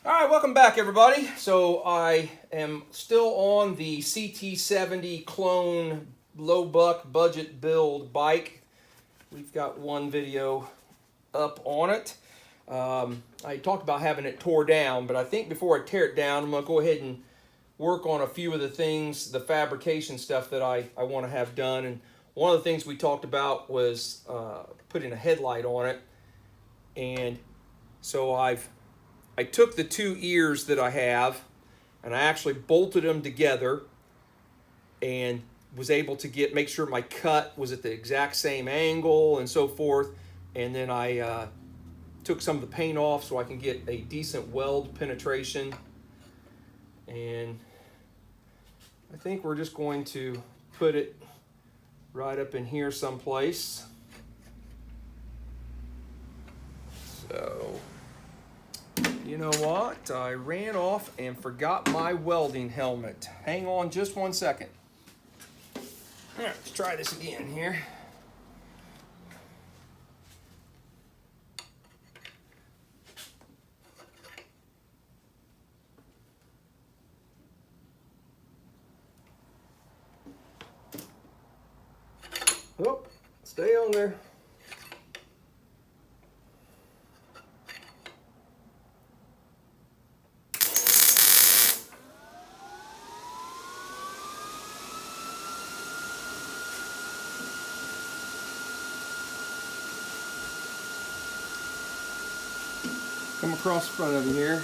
All right, welcome back, everybody. So I am still on the CT70 clone low buck budget build bike. We've got one video up on it. I talked about having it tore down, but I think before I tear it down, I'm going to go ahead and work on a few of the things, the fabrication stuff that I want to have done. And one of the things we talked about was putting a headlight on it. And so I took the two ears that I have and I actually bolted them together and was able to make sure my cut was at the exact same angle and so forth. And then I took some of the paint off so I can get a decent weld penetration. And I think we're just going to put it right up in here someplace. So, you know what? I ran off and forgot my welding helmet. Hang on just 1 second. All right, let's try this again here. Oh, stay on there. Come across the front of you here.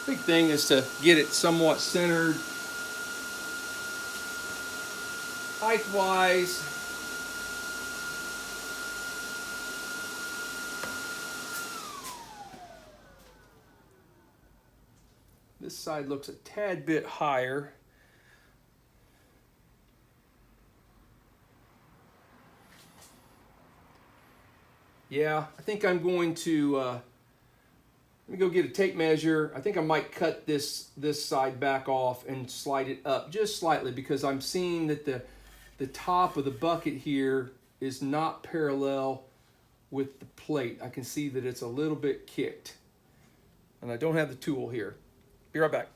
Big thing is to get it somewhat centered, height-wise. This side looks a tad bit higher. Yeah, I think I'm going to let me go get a tape measure. I think I might cut this side back off and slide it up just slightly because I'm seeing that the top of the bucket here is not parallel with the plate. I can see that it's a little bit kicked. And I don't have the tool here. Be right back.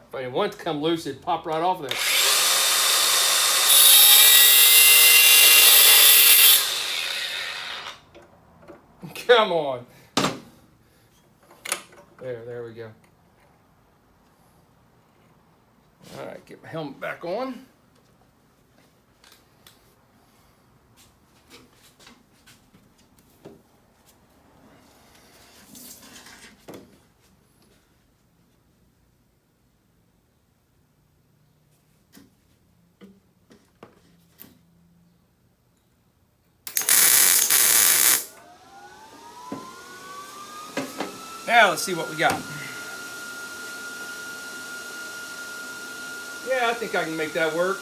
If I didn't want it to come loose, it'd pop right off there. Come on. There we go. All right, get my helmet back on. Now let's see what we got. Yeah, I think I can make that work.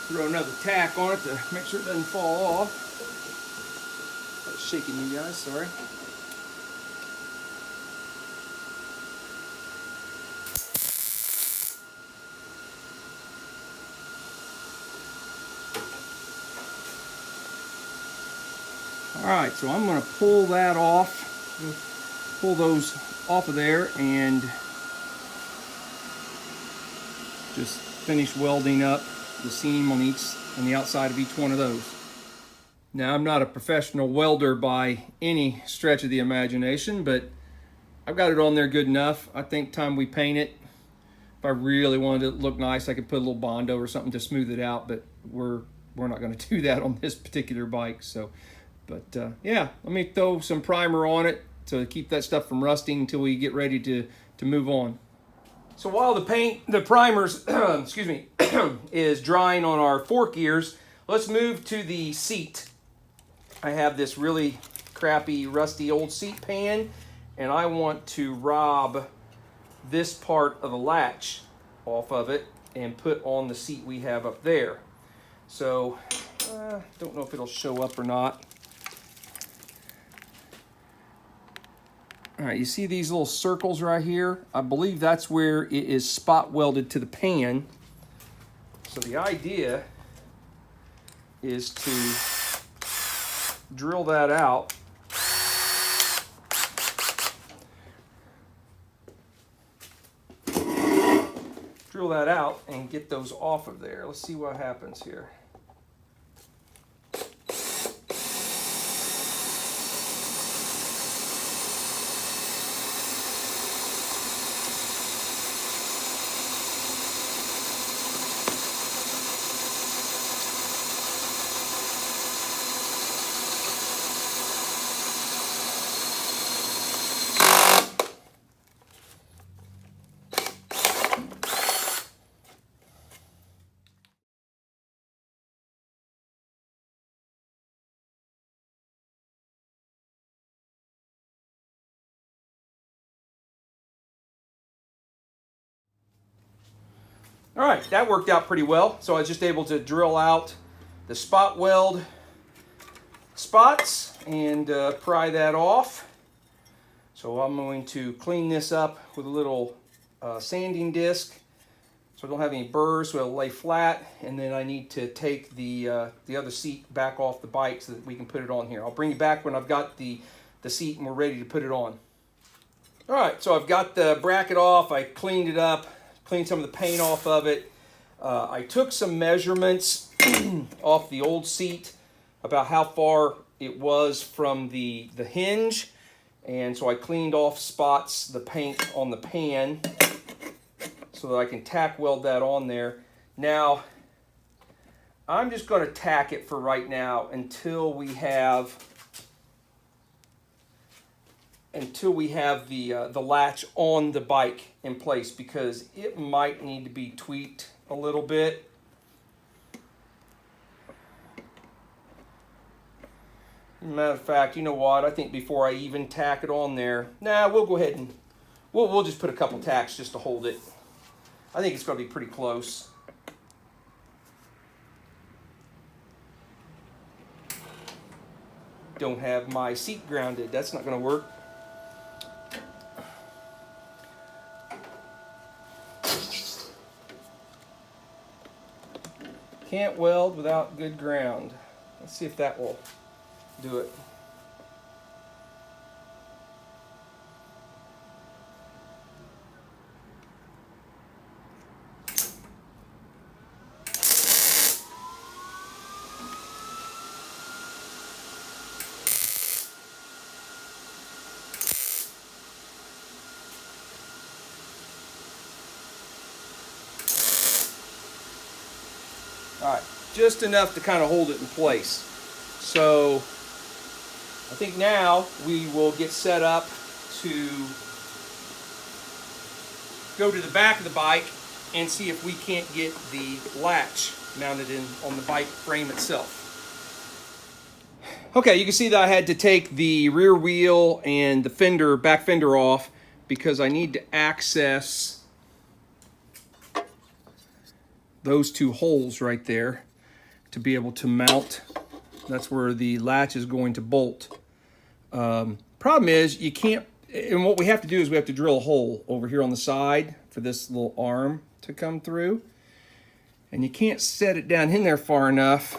Throw another tack on it to make sure it doesn't fall off. I was shaking you guys, sorry. All right, so I'm going to pull that off, pull those off of there, and just finish welding up the seam on the outside of each one of those. Now, I'm not a professional welder by any stretch of the imagination, but I've got it on there good enough. I think time we paint it, if I really wanted it to look nice, I could put a little Bondo or something to smooth it out, but we're not going to do that on this particular bike. So, but yeah, let me throw some primer on it to keep that stuff from rusting until we get ready to move on. So while the primer's, excuse me, is drying on our fork gears, let's move to the seat. I have this really crappy, rusty old seat pan, and I want to rob this part of the latch off of it and put on the seat we have up there. So, don't know if it'll show up or not. All right, you see these little circles right here? I believe that's where it is spot welded to the pan. So the idea is to drill that out. Drill that out and get those off of there. Let's see what happens here. All right, that worked out pretty well. So I was just able to drill out the spot weld spots and pry that off. So I'm going to clean this up with a little sanding disc so I don't have any burrs, so it'll lay flat. And then I need to take the other seat back off the bike so that we can put it on here. I'll bring you back when I've got the seat and we're ready to put it on. All right, so I've got the bracket off. I cleaned it up. Cleaned some of the paint off of it. I took some measurements off the old seat about how far it was from the hinge, and so I cleaned off spots, the paint on the pan, so that I can tack weld that on there. Now, I'm just going to tack it for right now until we have the latch on the bike in place, because it might need to be tweaked a little bit. Matter of fact, you know what? I think before I even tack it on there, we'll go ahead and we'll just put a couple tacks just to hold it. I think it's going to be pretty close. Don't have my seat grounded. That's not going to work. Can't weld without good ground. Let's see if that will do it. All right, just enough to kind of hold it in place. So I think now we will get set up to go to the back of the bike and see if we can't get the latch mounted in on the bike frame itself. Okay, you can see that I had to take the rear wheel and the back fender off because I need to access those two holes right there to be able to mount. That's where the latch is going to bolt. Problem is you can't, and what we have to do is we have to drill a hole over here on the side for this little arm to come through. And you can't set it down in there far enough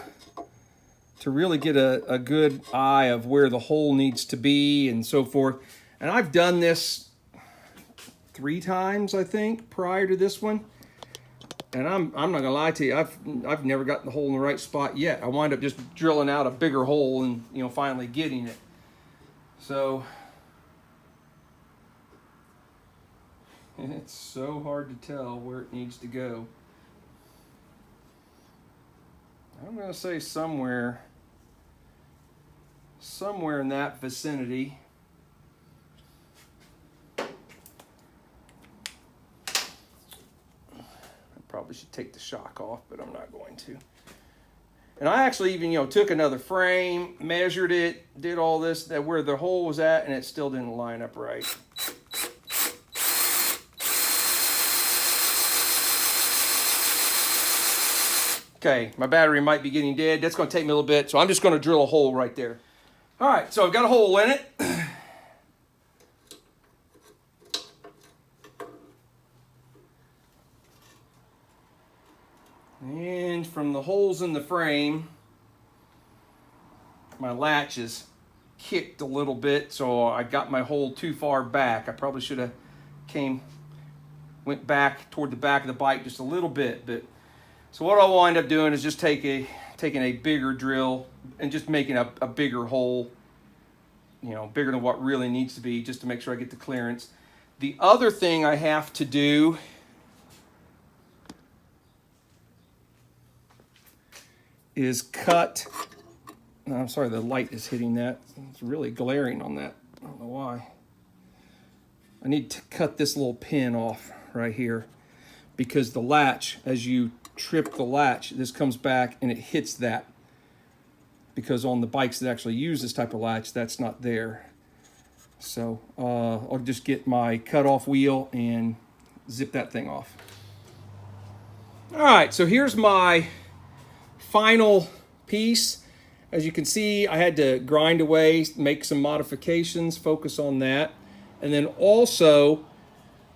to really get a good eye of where the hole needs to be and so forth. And I've done this 3 times, I think, prior to this one. And I'm not gonna lie to you, I've never gotten the hole in the right spot yet. I wind up just drilling out a bigger hole and, you know, finally getting it. So it's so hard to tell where it needs to go. I'm gonna say somewhere in that vicinity. Probably should take the shock off, but I'm not going to. And I actually even, you know, took another frame, measured it, did all this, that where the hole was at, and it still didn't line up right. Okay, my battery might be getting dead. That's going to take me a little bit, so I'm just going to drill a hole right there. All right, so I've got a hole in it. And from the holes in the frame, my latch is kicked a little bit, so I got my hole too far back. I probably should have went back toward the back of the bike just a little bit. But so what I'll wind up doing is just taking a bigger drill and just making a bigger hole, you know, bigger than what really needs to be, just to make sure I get the clearance. The other thing I have to do is cut. I'm sorry, the light is hitting that. It's really glaring on that. I don't know why. I need to cut this little pin off right here, because the latch, as you trip the latch, this comes back and it hits that. Because on the bikes that actually use this type of latch, that's not there. So I'll just get my cut-off wheel and zip that thing off. All right, so here's my final piece. As you can see, I had to grind away, make some modifications, focus on that. And then also,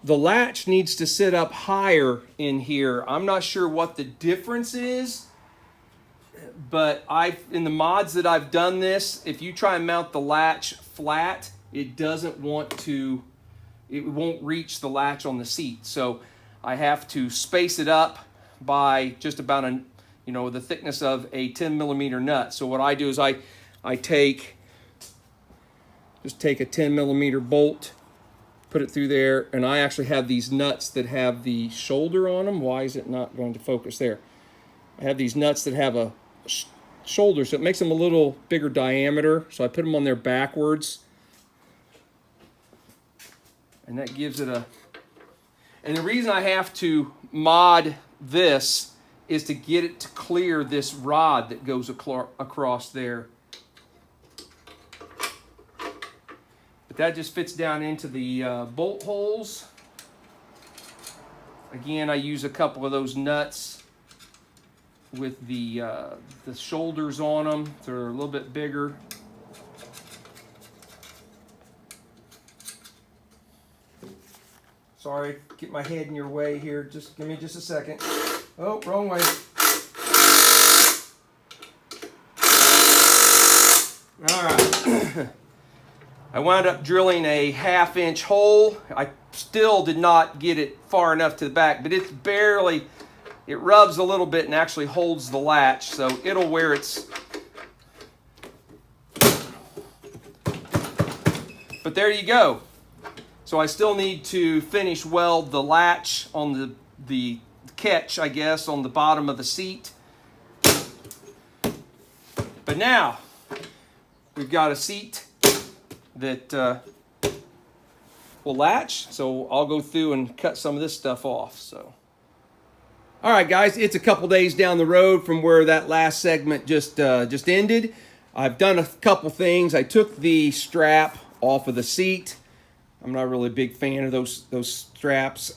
the latch needs to sit up higher in here. I'm not sure what the difference is, but in the mods that I've done this, if you try and mount the latch flat, it won't reach the latch on the seat. So I have to space it up by just about the thickness of a 10mm nut. So what I do is I take a 10mm bolt, put it through there, and I actually have these nuts that have the shoulder on them. Why is it not going to focus there? I have these nuts that have a shoulder, so it makes them a little bigger diameter. So I put them on there backwards, and that gives it a... And the reason I have to mod this is to get it to clear this rod that goes across there. But that just fits down into the bolt holes. Again, I use a couple of those nuts with the shoulders on them. They're a little bit bigger. Sorry, get my head in your way here. Just give me just a second. Oh, wrong way. All right. I wound up drilling a 1/2-inch hole. I still did not get it far enough to the back, but it rubs a little bit and actually holds the latch, so it'll wear its... But there you go. So I still need to finish weld the latch on the catch, I guess, on the bottom of the seat. But now we've got a seat that will latch, so I'll go through and cut some of this stuff off. So, all right, guys, it's a couple days down the road from where that last segment just ended. I've done a couple things. I took the strap off of the seat. I'm not really a big fan of those straps.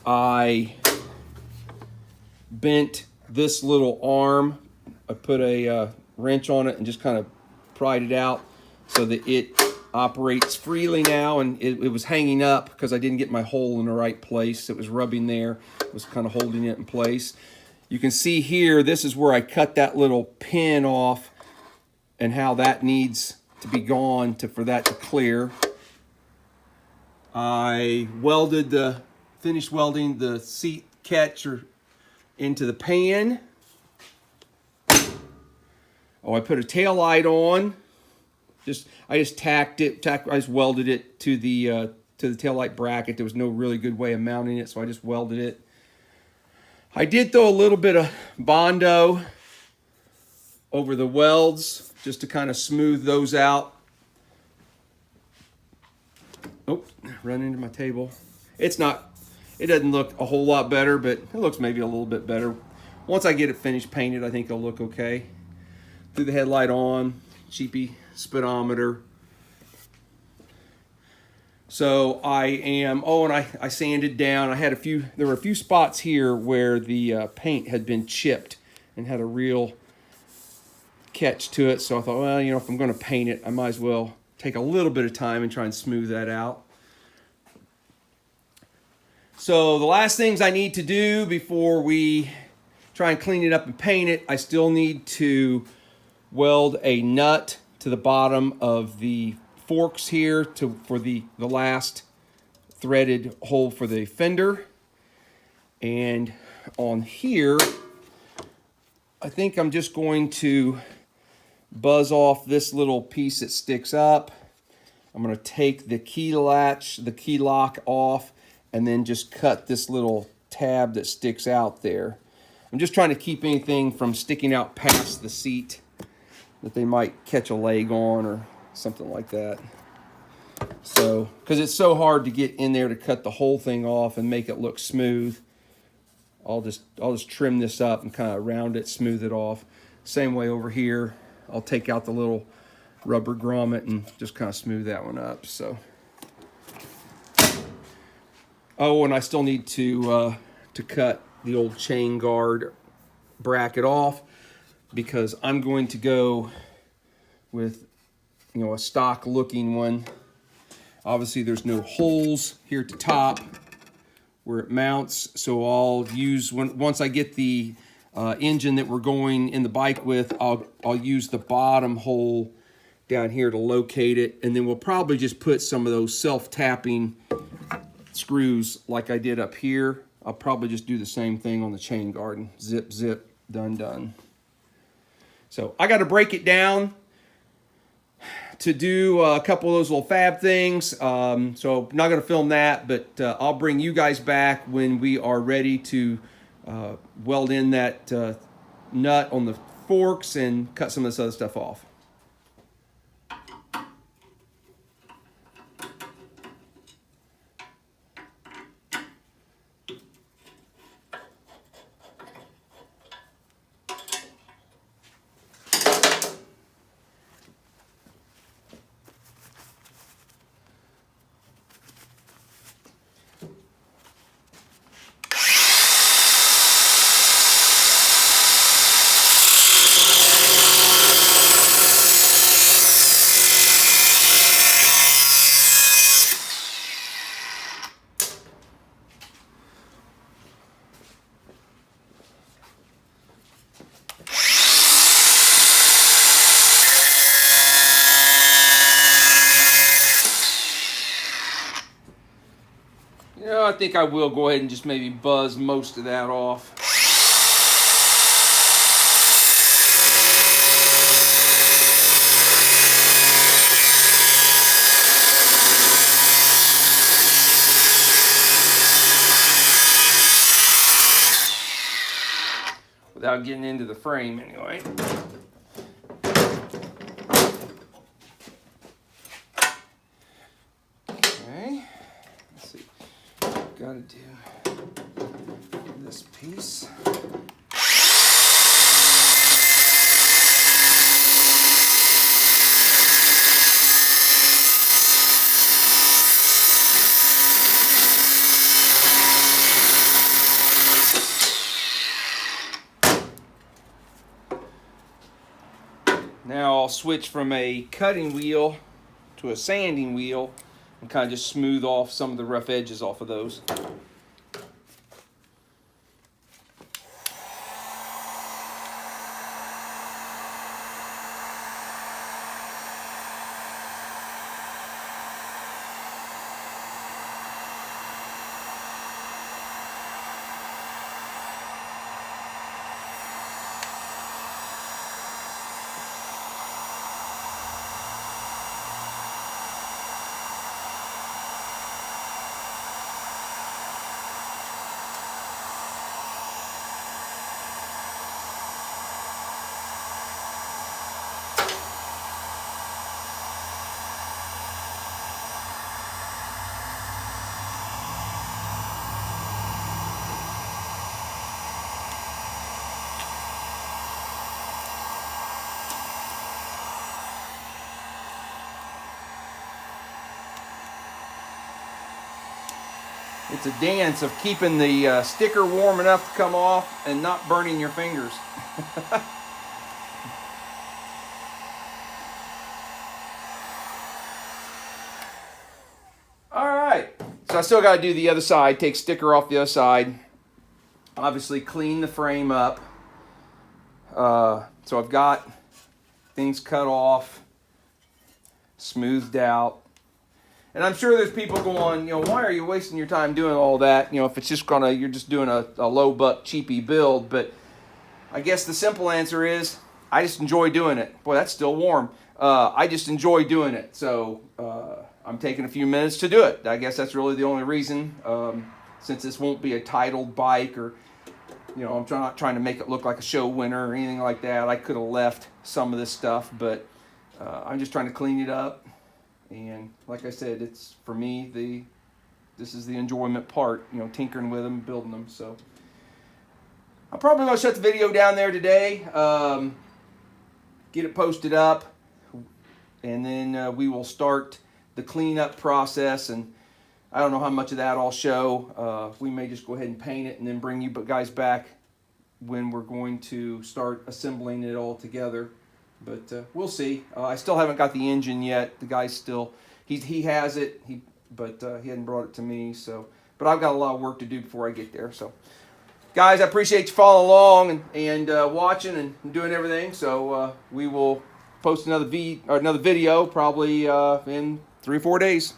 I bent this little arm. I put a wrench on it and just kind of pried it out so that it operates freely now. And it was hanging up because I didn't get my hole in the right place. It was rubbing there. It was kind of holding it in place. You can see here, this is where I cut that little pin off and how that needs to be gone for that to clear. I finished welding the seat catch into the pan. Oh, I put a tail light on. I just tacked it. I just welded it to the tail light bracket. There was no really good way of mounting it, so I just welded it. I did throw a little bit of Bondo over the welds just to kind of smooth those out. Oh, run into my table. It doesn't look a whole lot better, but it looks maybe a little bit better. Once I get it finished painted, I think it'll look okay. Threw the headlight on, cheapy speedometer. So and I sanded down. There were a few spots here where the paint had been chipped and had a real catch to it. So I thought, well, if I'm going to paint it, I might as well take a little bit of time and try and smooth that out. So the last things I need to do before we try and clean it up and paint it, I still need to weld a nut to the bottom of the forks here for the last threaded hole for the fender. And on here, I think I'm just going to buzz off this little piece that sticks up. I'm going to take the key lock off, and then just cut this little tab that sticks out there. I'm just trying to keep anything from sticking out past the seat that they might catch a leg on or something like that. So, because it's so hard to get in there to cut the whole thing off and make it look smooth, I'll just trim this up and kind of round it, smooth it off. Same way over here, I'll take out the little rubber grommet and just kind of smooth that one up. So, oh, and I still need to cut the old chain guard bracket off, because I'm going to go with a stock looking one. Obviously there's no holes here at the top where it mounts, so I'll use, once I get the engine that we're going in the bike with, I'll use the bottom hole down here to locate it, and then we'll probably just put some of those self-tapping screws like I did up here. I'll probably just do the same thing on the chain guard. Zip, zip, done, done. So I got to break it down to do a couple of those little fab things. So I'm not going to film that, but I'll bring you guys back when we are ready to weld in that nut on the forks and cut some of this other stuff off. I think I will go ahead and just maybe buzz most of that off. Without getting into the frame anyway. Okay, let's see. Got to do this piece. Now I'll switch from a cutting wheel to a sanding wheel and kind of just smooth off some of the rough edges off of those. It's a dance of keeping the sticker warm enough to come off and not burning your fingers. All right, so I still got to do the other side, take sticker off the other side. Obviously clean the frame up. So I've got things cut off, smoothed out. And I'm sure there's people going, why are you wasting your time doing all that? If it's just you're just doing a low buck cheapy build. But I guess the simple answer is, I just enjoy doing it. Boy, that's still warm. I just enjoy doing it. So I'm taking a few minutes to do it. I guess that's really the only reason, since this won't be a titled bike or, I'm not trying to make it look like a show winner or anything like that. I could have left some of this stuff, but I'm just trying to clean it up. And like I said, it's, for me, this is the enjoyment part, tinkering with them, building them. So I'm probably going to shut the video down there today, get it posted up, and then we will start the cleanup process. And I don't know how much of that I'll show. We may just go ahead and paint it and then bring you guys back when we're going to start assembling it all together. But we'll see. I still haven't got the engine yet. The guy's still, he has it, but he hadn't brought it to me. So, but I've got a lot of work to do before I get there. So, guys, I appreciate you following along and watching and doing everything. So we will post another video probably in 3 or 4 days.